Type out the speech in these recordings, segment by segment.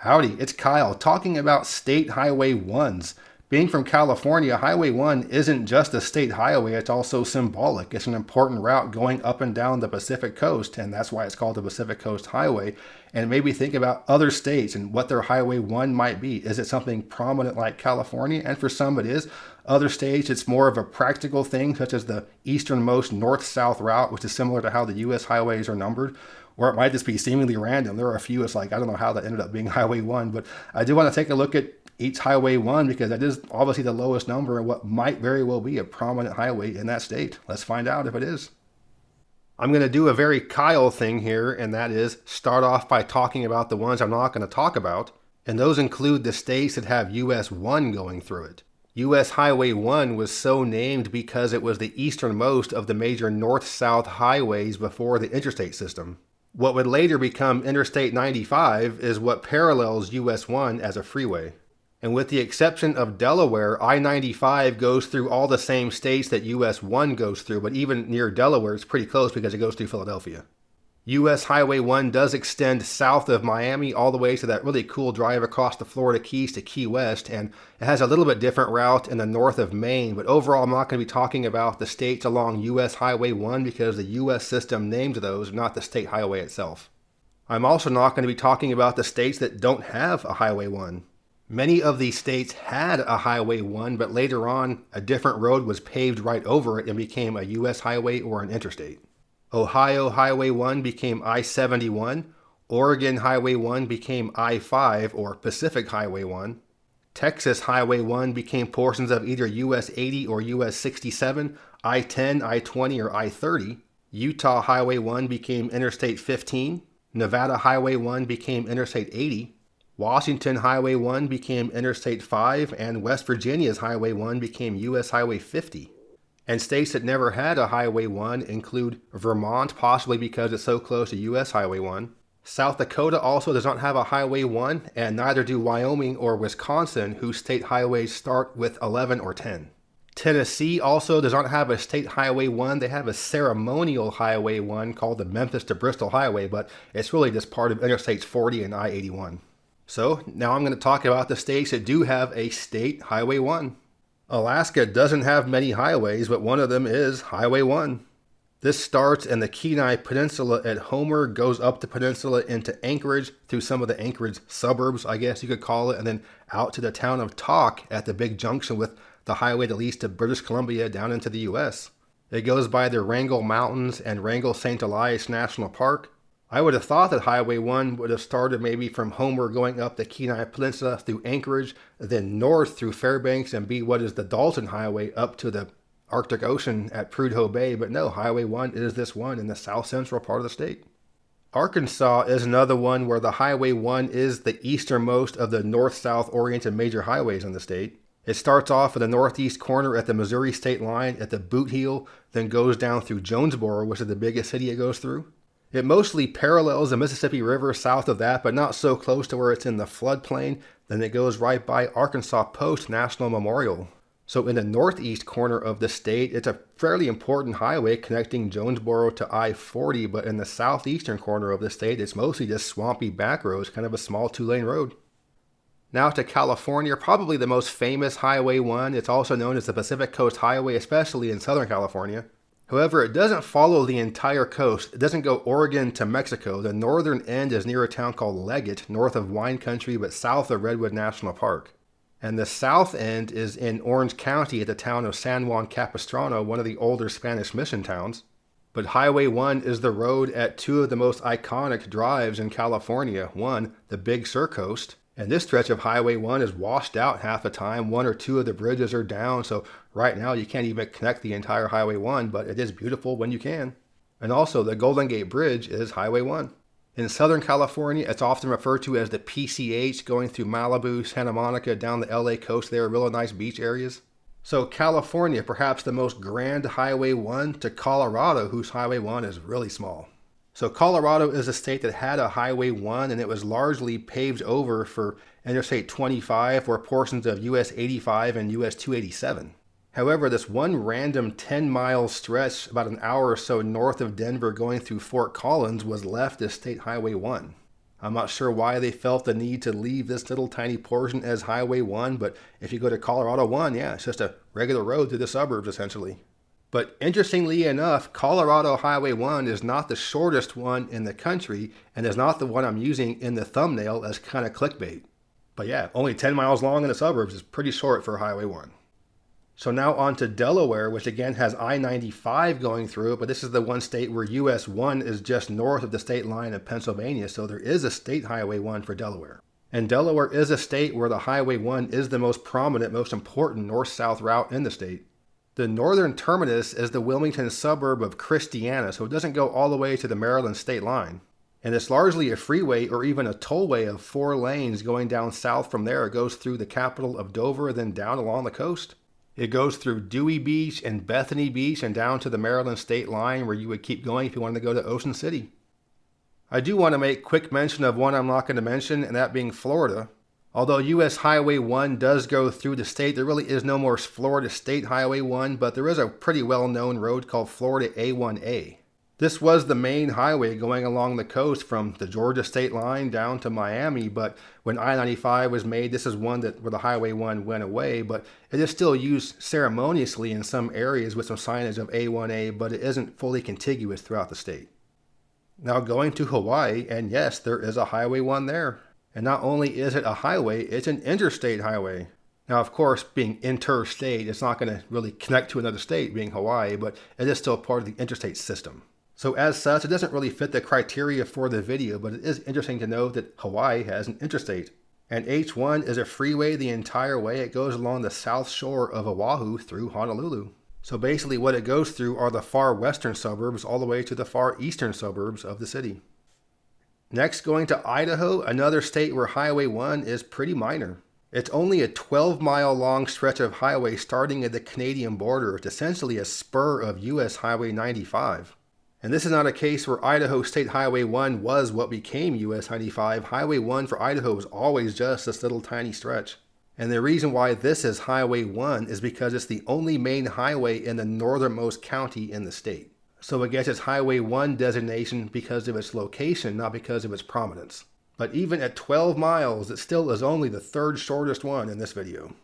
Howdy, it's Kyle talking about State Highway 1s. Being from California, Highway 1 isn't just a state highway, it's also symbolic. It's an important route going up and down the Pacific Coast, and that's why it's called the Pacific Coast Highway. And maybe think about other states and what their Highway 1 might be. Is it something prominent like California? And for some it is. Other states, it's more of a practical thing, such as the easternmost north-south route, which is similar to how the U.S. highways are numbered. Or it might just be seemingly random. There are a few, it's like, I don't know how that ended up being Highway 1, but I do want to take a look at each Highway 1 because that is obviously the lowest number and what might very well be a prominent highway in that state. Let's find out if it is. I'm going to do a very Kyle thing here, and that is start off by talking about the ones I'm not going to talk about, and those include the states that have US 1 going through it. US Highway 1 was so named because it was the easternmost of the major north-south highways before the interstate system. What would later become Interstate 95 is what parallels US 1 as a freeway. And with the exception of Delaware, I-95 goes through all the same states that US 1 goes through, but even near Delaware, it's pretty close because it goes through Philadelphia. US Highway 1 does extend south of Miami all the way to that really cool drive across the Florida Keys to Key West, and it has a little bit different route in the north of Maine, but overall I'm not going to be talking about the states along US Highway 1 because the US system named those, not the state highway itself. I'm also not going to be talking about the states that don't have a Highway 1. Many of these states had a Highway 1, but later on a different road was paved right over it and became a US highway or an interstate. Ohio Highway 1 became I-71, Oregon Highway 1 became I-5 or Pacific Highway 1, Texas Highway 1 became portions of either US 80 or US 67, I-10, I-20, or I-30, Utah Highway 1 became Interstate 15, Nevada Highway 1 became Interstate 80, Washington Highway 1 became Interstate 5, and West Virginia's Highway 1 became US Highway 50. And states that never had a Highway 1 include Vermont, possibly because it's so close to US Highway 1. South Dakota also does not have a Highway 1, and neither do Wyoming or Wisconsin, whose state highways start with 11 or 10. Tennessee also does not have a state Highway 1. They have a ceremonial Highway 1 called the Memphis to Bristol Highway, but it's really just part of Interstates 40 and I-81. So now I'm going to talk about the states that do have a state Highway 1. Alaska doesn't have many highways, but one of them is Highway 1. This starts in the Kenai Peninsula at Homer, goes up the peninsula into Anchorage through some of the Anchorage suburbs, I guess you could call it, and then out to the town of Tok at the big junction with the highway that leads to British Columbia down into the US. It goes by the Wrangell Mountains and Wrangell St. Elias National Park. I would have thought that Highway 1 would have started maybe from Homer going up the Kenai Peninsula through Anchorage, then north through Fairbanks and be what is the Dalton Highway up to the Arctic Ocean at Prudhoe Bay, but no, Highway 1 is this one in the south central part of the state. Arkansas is another one where the Highway 1 is the easternmost of the north-south oriented major highways in the state. It starts off at the northeast corner at the Missouri state line at the Boot Heel, then goes down through Jonesboro, which is the biggest city it goes through. It mostly parallels the Mississippi River south of that, but not so close to where it's in the floodplain. Then it goes right by Arkansas Post National Memorial. So in the northeast corner of the state, it's a fairly important highway connecting Jonesboro to I-40, but in the southeastern corner of the state, it's mostly just swampy back roads, kind of a small two-lane road. Now to California, probably the most famous Highway 1. It's also known as the Pacific Coast Highway, especially in Southern California. However, it doesn't follow the entire coast. It doesn't go Oregon to Mexico. The northern end is near a town called Leggett, north of wine country, but south of Redwood National Park. And the south end is in Orange County at the town of San Juan Capistrano, one of the older Spanish mission towns. But Highway 1 is the road at two of the most iconic drives in California. One, the Big Sur Coast. And this stretch of Highway 1 is washed out half the time. One or two of the bridges are down, so right now you can't even connect the entire Highway 1, but it is beautiful when you can. And also, the Golden Gate Bridge is Highway 1. In Southern California, it's often referred to as the PCH, going through Malibu, Santa Monica, down the LA coast there, really nice beach areas. So California, perhaps the most grand Highway 1, to Colorado, whose Highway 1 is really small. So Colorado is a state that had a Highway 1, and it was largely paved over for Interstate 25 or portions of US 85 and US 287. However, this one random 10-mile stretch about an hour or so north of Denver going through Fort Collins was left as State Highway 1. I'm not sure why they felt the need to leave this little tiny portion as Highway 1, but if you go to Colorado 1, yeah, it's just a regular road through the suburbs essentially. But interestingly enough, Colorado Highway 1 is not the shortest one in the country and is not the one I'm using in the thumbnail as kind of clickbait. But yeah, only 10 miles long in the suburbs is pretty short for Highway 1. So now on to Delaware, which again has I-95 going through it, but this is the one state where US 1 is just north of the state line of Pennsylvania, so there is a state Highway 1 for Delaware. And Delaware is a state where the Highway 1 is the most prominent, most important north-south route in the state. The northern terminus is the Wilmington suburb of Christiana, so it doesn't go all the way to the Maryland state line. And it's largely a freeway or even a tollway of 4 lanes going down south from there. It goes through the capital of Dover, then down along the coast. It goes through Dewey Beach and Bethany Beach and down to the Maryland state line where you would keep going if you wanted to go to Ocean City. I do want to make quick mention of one I'm not going to mention, and that being Florida. Although US Highway 1 does go through the state, there really is no more Florida State Highway 1, but there is a pretty well-known road called Florida A1A. This was the main highway going along the coast from the Georgia state line down to Miami, but when I-95 was made, this is one where the Highway 1 went away, but it is still used ceremoniously in some areas with some signage of A1A, but it isn't fully contiguous throughout the state. Now going to Hawaii, and yes, there is a Highway 1 there. And not only is it a highway, it's an interstate highway. Now, of course, being interstate, it's not going to really connect to another state, being Hawaii, but it is still part of the interstate system. So as such, it doesn't really fit the criteria for the video, but it is interesting to know that Hawaii has an interstate. And H1 is a freeway the entire way. It goes along the south shore of Oahu through Honolulu. So basically what it goes through are the far western suburbs all the way to the far eastern suburbs of the city. Next, going to Idaho, another state where Highway 1 is pretty minor. It's only a 12-mile long stretch of highway starting at the Canadian border. It's essentially a spur of US Highway 95. And this is not a case where Idaho State Highway 1 was what became US 95. Highway 1 for Idaho was always just this little tiny stretch. And the reason why this is Highway 1 is because it's the only main highway in the northernmost county in the state. So it gets its Highway 1 designation because of its location, not because of its prominence. But even at 12 miles, it still is only the third shortest one in this video.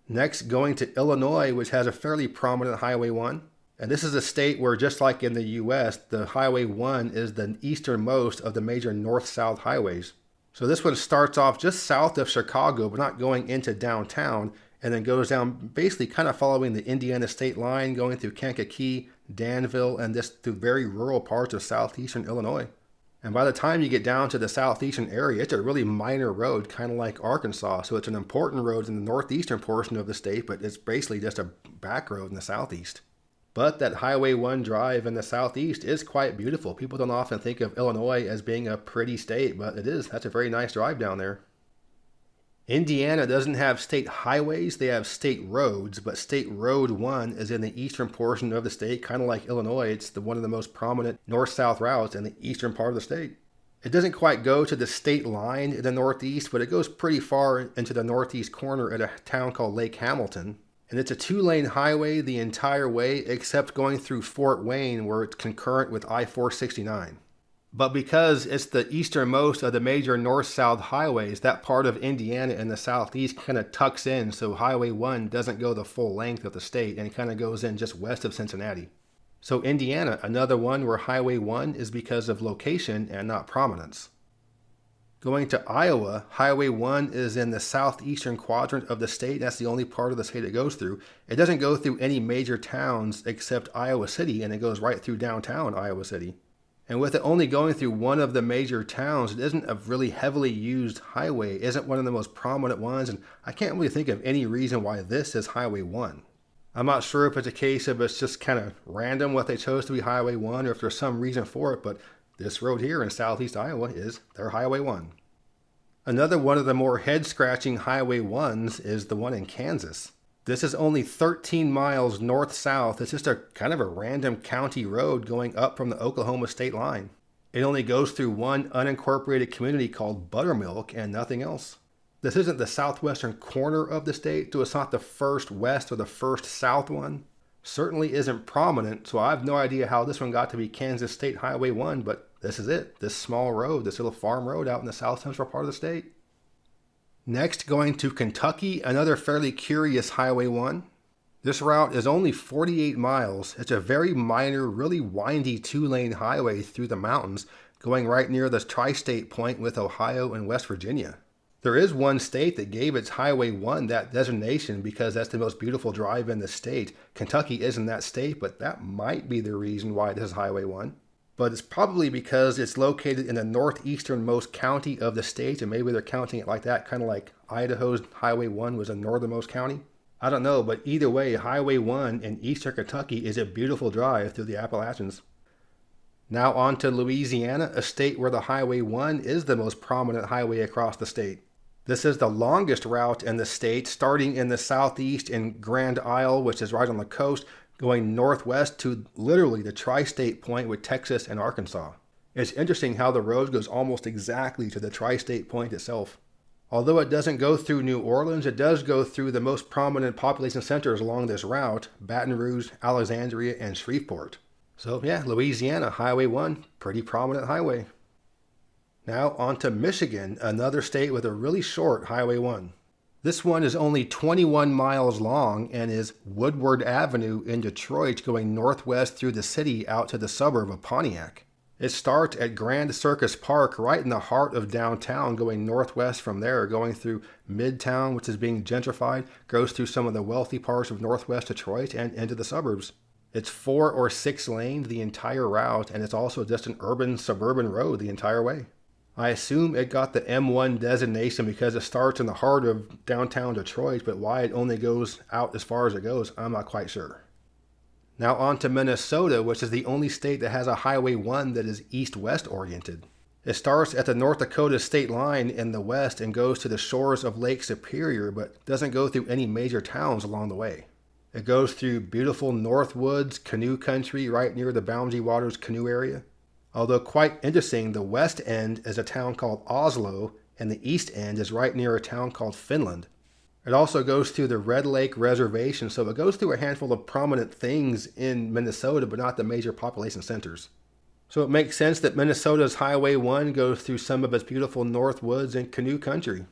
Next, going to Illinois, which has a fairly prominent Highway 1. And this is a state where, just like in the US, the Highway 1 is the easternmost of the major north-south highways. So this one starts off just south of Chicago, but not going into downtown, and then goes down basically kind of following the Indiana state line, going through Kankakee, Danville, and this through very rural parts of southeastern Illinois. And by the time you get down to the southeastern area, it's a really minor road, kind of like Arkansas. So it's an important road in the northeastern portion of the state, but it's basically just a back road in the southeast. But that Highway 1 drive in the southeast is quite beautiful. People don't often think of Illinois as being a pretty state, but it is. That's a very nice drive down there. Indiana doesn't have state highways, they have state roads, but State Road 1 is in the eastern portion of the state, kind of like Illinois. It's one of the most prominent north-south routes in the eastern part of the state. It doesn't quite go to the state line in the northeast, but it goes pretty far into the northeast corner at a town called Lake Hamilton. And it's a 2-lane highway the entire way, except going through Fort Wayne, where it's concurrent with I-469. But because it's the easternmost of the major north-south highways, that part of Indiana in the southeast kind of tucks in, so Highway 1 doesn't go the full length of the state, and it kind of goes in just west of Cincinnati. So Indiana, another one where Highway 1 is because of location and not prominence. Going to Iowa, Highway 1 is in the southeastern quadrant of the state. That's the only part of the state it goes through. It doesn't go through any major towns except Iowa City, and it goes right through downtown Iowa City. And with it only going through one of the major towns, it isn't a really heavily used highway. It isn't one of the most prominent ones, and I can't really think of any reason why this is Highway 1. I'm not sure if it's a case of it's just kind of random what they chose to be Highway 1 or if there's some reason for it, but this road here in southeast Iowa is their Highway 1. Another one of the more head-scratching Highway 1s is the one in Kansas. This is only 13 miles north-south. It's just a kind of a random county road going up from the Oklahoma state line. It only goes through one unincorporated community called Buttermilk and nothing else. This isn't the southwestern corner of the state, so it's not the first west or the first south one. certainly isn't prominent, so I have no idea how this one got to be Kansas State Highway 1, but this is it. This small road, this little farm road out in the south central part of the state. Next, going to Kentucky, another fairly curious Highway 1. This route is only 48 miles. It's a very minor, really windy 2-lane highway through the mountains, going right near the tri-state point with Ohio and West Virginia. There is one state that gave its Highway 1 that designation because that's the most beautiful drive in the state. Kentucky isn't that state, but that might be the reason why this is Highway 1. But it's probably because it's located in the northeasternmost county of the state, and maybe they're counting it like that, kind of like Idaho's Highway 1 was the northernmost county. I don't know, but either way, Highway 1 in eastern Kentucky is a beautiful drive through the Appalachians. Now on to Louisiana, a state where the Highway 1 is the most prominent highway across the state. This is the longest route in the state, starting in the southeast in Grand Isle, which is right on the coast, going northwest to literally the tri-state point with Texas and Arkansas. It's interesting how the road goes almost exactly to the tri-state point itself. Although it doesn't go through New Orleans, it does go through the most prominent population centers along this route, Baton Rouge, Alexandria, and Shreveport. So yeah, Louisiana, Highway 1, pretty prominent highway. Now on to Michigan, another state with a really short Highway 1. This one is only 21 miles long and is Woodward Avenue in Detroit going northwest through the city out to the suburb of Pontiac. It starts at Grand Circus Park right in the heart of downtown, going northwest from there, going through Midtown, which is being gentrified, goes through some of the wealthy parts of northwest Detroit and into the suburbs. It's 4 or 6 lanes the entire route, and it's also just an urban suburban road the entire way. I assume it got the M1 designation because it starts in the heart of downtown Detroit, but why it only goes out as far as it goes, I'm not quite sure. Now on to Minnesota, which is the only state that has a Highway 1 that is east-west oriented. It starts at the North Dakota state line in the west and goes to the shores of Lake Superior, but doesn't go through any major towns along the way. It goes through beautiful Northwoods canoe country right near the Boundary Waters canoe area. Although quite interesting, the west end is a town called Oslo, and the east end is right near a town called Finland. It also goes through the Red Lake Reservation, so it goes through a handful of prominent things in Minnesota, but not the major population centers. So it makes sense that Minnesota's Highway 1 goes through some of its beautiful Northwoods and canoe country.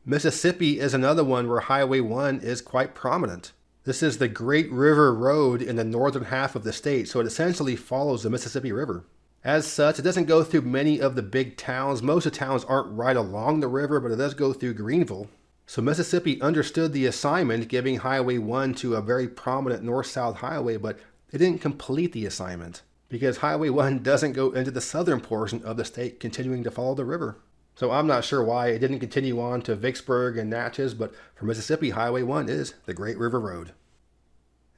Mississippi is another one where Highway 1 is quite prominent. This is the Great River Road in the northern half of the state, so it essentially follows the Mississippi River. As such, it doesn't go through many of the big towns. Most of the towns aren't right along the river, but it does go through Greenville. So Mississippi understood the assignment, giving Highway 1 to a very prominent north-south highway, but they didn't complete the assignment because Highway 1 doesn't go into the southern portion of the state, continuing to follow the river. So I'm not sure why it didn't continue on to Vicksburg and Natchez, but for Mississippi, Highway 1 is the Great River Road.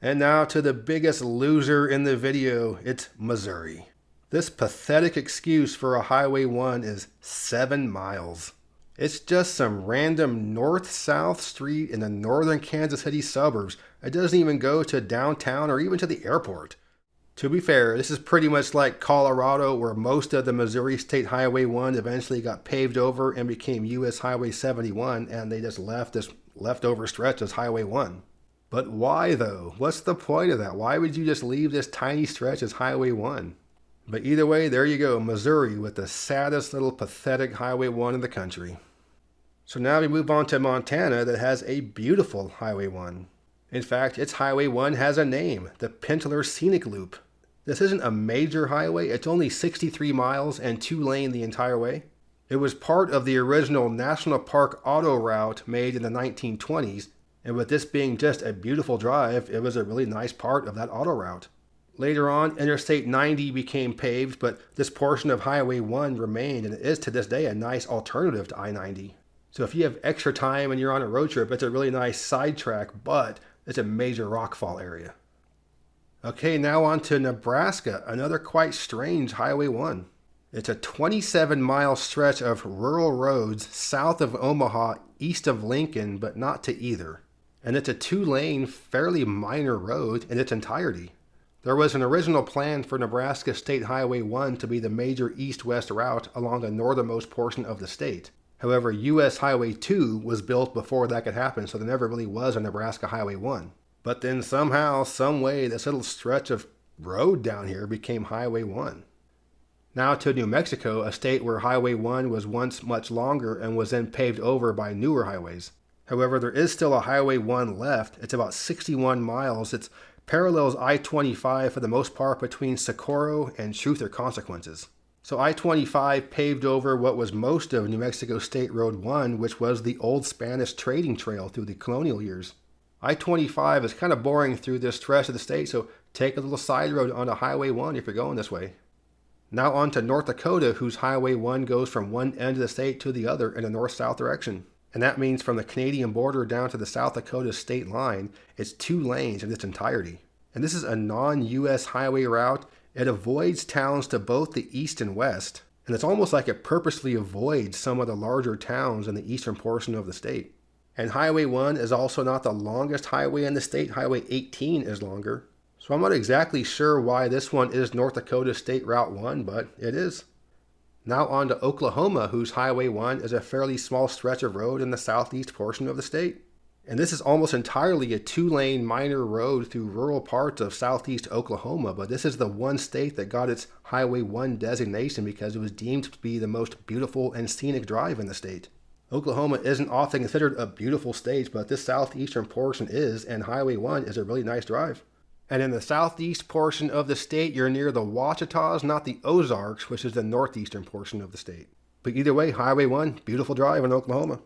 And now to the biggest loser in the video, it's Missouri. This pathetic excuse for a Highway 1 is 7 miles. It's just some random north-south street in the northern Kansas City suburbs. It doesn't even go to downtown or even to the airport. To be fair, this is pretty much like Colorado, where most of the Missouri State Highway 1 eventually got paved over and became US Highway 71, and they just left this leftover stretch as Highway 1. But why though? What's the point of that? Why would you just leave this tiny stretch as Highway 1? But either way, there you go, Missouri with the saddest little pathetic Highway 1 in the country. So now we move on to Montana that has a beautiful Highway 1. In fact, its Highway 1 has a name, the Pentler Scenic Loop. This isn't a major highway, it's only 63 miles and 2-lane the entire way. It was part of the original National Park auto route made in the 1920s, and with this being just a beautiful drive, it was a really nice part of that auto route. Later on, Interstate 90 became paved, but this portion of Highway 1 remained, and it is to this day a nice alternative to I-90. So if you have extra time and you're on a road trip, it's a really nice sidetrack, but it's a major rockfall area. Okay, now on to Nebraska, another quite strange Highway 1. It's a 27-mile stretch of rural roads south of Omaha, east of Lincoln, but not to either. And it's a 2-lane, fairly minor road in its entirety. There was an original plan for Nebraska State Highway 1 to be the major east-west route along the northernmost portion of the state. However, US Highway 2 was built before that could happen, so there never really was a Nebraska Highway 1. But then somehow, some way, this little stretch of road down here became Highway 1. Now to New Mexico, a state where Highway 1 was once much longer and was then paved over by newer highways. However, there is still a Highway 1 left. It's about 61 miles. It parallels I-25 for the most part between Socorro and Truth or Consequences. So I-25 paved over what was most of New Mexico State Road 1, which was the old Spanish trading trail through the colonial years. I-25 is kind of boring through this stretch of the state, so take a little side road onto Highway 1 if you're going this way. Now on to North Dakota, whose Highway 1 goes from one end of the state to the other in a north-south direction. And that means from the Canadian border down to the South Dakota state line, it's 2 lanes in its entirety. And this is a non-US highway route. It avoids towns to both the east and west. And it's almost like it purposely avoids some of the larger towns in the eastern portion of the state. And Highway 1 is also not the longest highway in the state. Highway 18 is longer. So I'm not exactly sure why this one is North Dakota State Route 1, but it is. Now on to Oklahoma, whose Highway 1 is a fairly small stretch of road in the southeast portion of the state. And this is almost entirely a 2-lane minor road through rural parts of southeast Oklahoma, but this is the one state that got its Highway 1 designation because it was deemed to be the most beautiful and scenic drive in the state. Oklahoma isn't often considered a beautiful state, but this southeastern portion is, and Highway 1 is a really nice drive. And in the southeast portion of the state, you're near the Ouachitas, not the Ozarks, which is the northeastern portion of the state. But either way, Highway 1, beautiful drive in Oklahoma.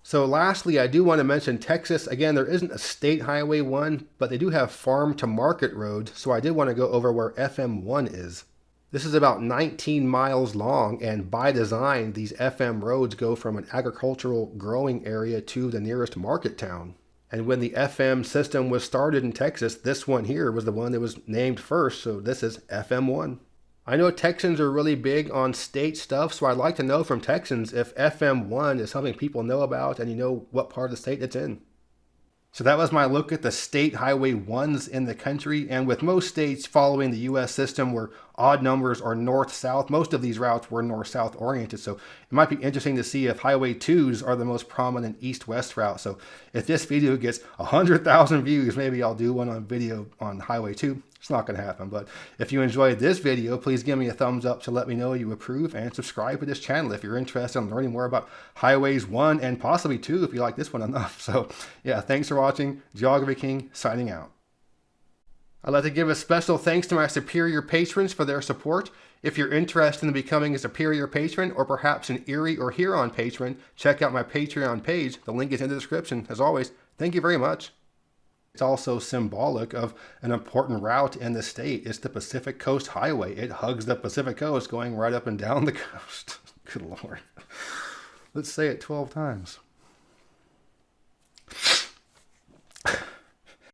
So lastly, I do want to mention Texas. Again, there isn't a state Highway 1, but they do have farm-to-market roads, so I did want to go over where FM 1 is. This is about 19 miles long, and by design, these FM roads go from an agricultural growing area to the nearest market town. And when the FM system was started in Texas, this one here was the one that was named first, so this is FM 1. I know Texans are really big on state stuff, so I'd like to know from Texans if FM 1 is something people know about and you know what part of the state it's in. So that was my look at the state Highway 1s in the country, and with most states following the US system where odd numbers are north-south, most of these routes were north-south oriented, so it might be interesting to see if Highway 2s are the most prominent east-west route. So if this video gets 100,000 views, maybe I'll do one on video on Highway 2. It's not going to happen, but if you enjoyed this video, please give me a thumbs up to let me know you approve, and subscribe to this channel if you're interested in learning more about Highways 1 and possibly 2 if you like this one enough. So yeah, thanks for watching. Geography King signing out. I'd like to give a special thanks to my Superior patrons for their support. If you're interested in becoming a Superior patron or perhaps an Erie or Huron patron, check out my Patreon page. The link is in the description. As always, thank you very much. It's also symbolic of an important route in the state. It's the Pacific Coast Highway. It hugs the Pacific Coast going right up and down the coast. Good Lord. Let's say it 12 times.